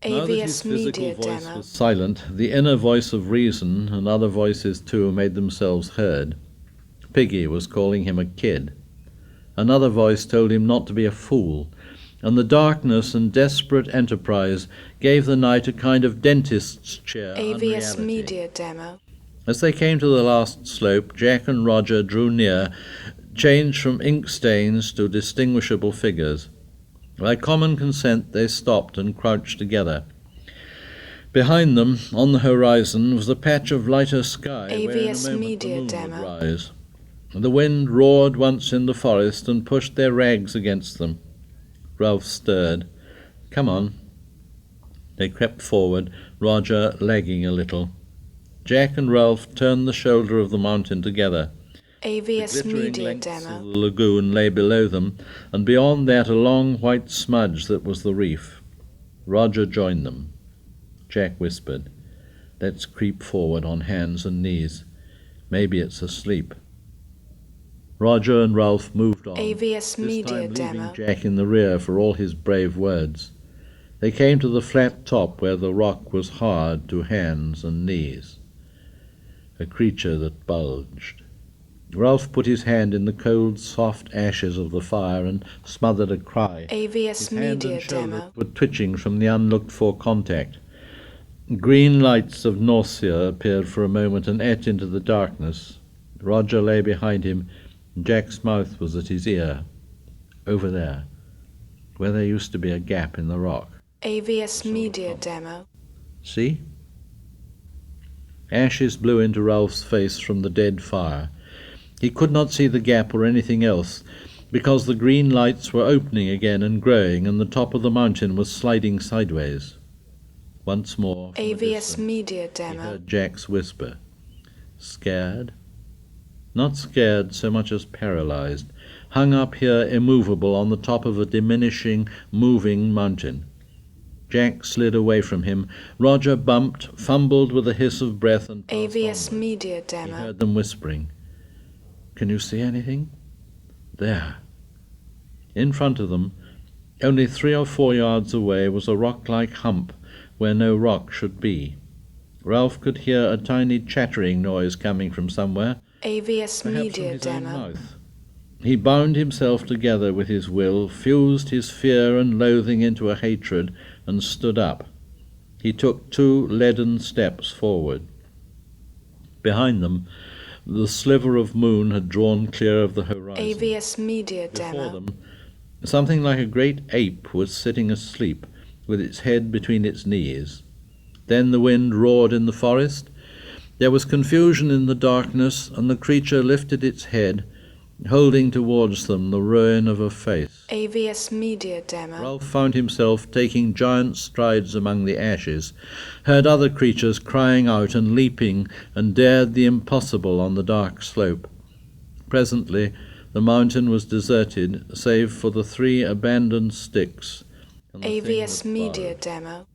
Now that his AVS physical Media voice Demo. was silent, the inner voice of reason, and other voices too, made themselves heard. Piggy was calling him a kid. Another voice told him not to be a fool, and the darkness and desperate enterprise gave the night a kind of dentist's chair AVS unreality. Media Demo. As they came to the last slope, Jack and Roger drew near, changed from ink stains to distinguishable figures. By common consent they stopped and crouched together. Behind them, on the horizon, was a patch of lighter sky where in a AVS moment Media the moon Demo. would rise. The wind roared once in the forest and pushed their rags against them. Ralph stirred. "Come on." They crept forward, Roger lagging a little. Jack and Ralph turned the shoulder of the mountain together. AVS The glittering Media lengths Demo. of the lagoon lay below them, and beyond that a long white smudge that was the reef. Roger joined them. Jack whispered, "Let's creep forward on hands and knees. Maybe it's asleep." Roger and Ralph moved on, AVS this Media time leaving Demo. Jack in the rear for all his brave words. They came to the flat top where the rock was hard to hands and knees. A creature that bulged. Ralph put his hand in the cold, soft ashes of the fire and smothered a cry. AVS His hand Media and shoulder Demo. were twitching from the unlooked-for contact. Green lights of nausea appeared for a moment and ate into the darkness. Roger lay behind him. Jack's mouth was at his ear. Over there, where there used to be a gap in the rock. AVS Media Demo. See? Ashes blew into Ralph's face from the dead fire. He could not see the gap or anything else, because the green lights were opening again and growing, and the top of the mountain was sliding sideways. Once more, from a AVS distance, Media he Demo. heard Jack's whisper. Scared? Not scared so much as paralyzed, hung up here immovable on the top of a diminishing, moving mountain. Jack slid away from him. Roger bumped, fumbled with a hiss of breath, and passed AVS onward. Media He Demo. heard them whispering. "Can you see anything?" There. In front of them, only 3 or 4 yards away, was a rock-like hump where no rock should be. Ralph could hear a tiny chattering noise coming from somewhere, AVS perhaps from Media his own Demo. mouth. He bound himself together with his will, fused his fear and loathing into a hatred, and stood up. He took 2 leaden steps forward. Behind them, the sliver of moon had drawn clear of the horizon. AVS Media Before Demo. them, something like a great ape was sitting asleep, with its head between its knees. Then the wind roared in the forest. There was confusion in the darkness, and the creature lifted its head, holding towards them the ruin of a face. AVS Media Demo. Ralph found himself taking giant strides among the ashes, heard other creatures crying out and leaping, and dared the impossible on the dark slope. Presently the mountain was deserted, save for the 3 abandoned sticks and the thing AVS that Media followed. Demo.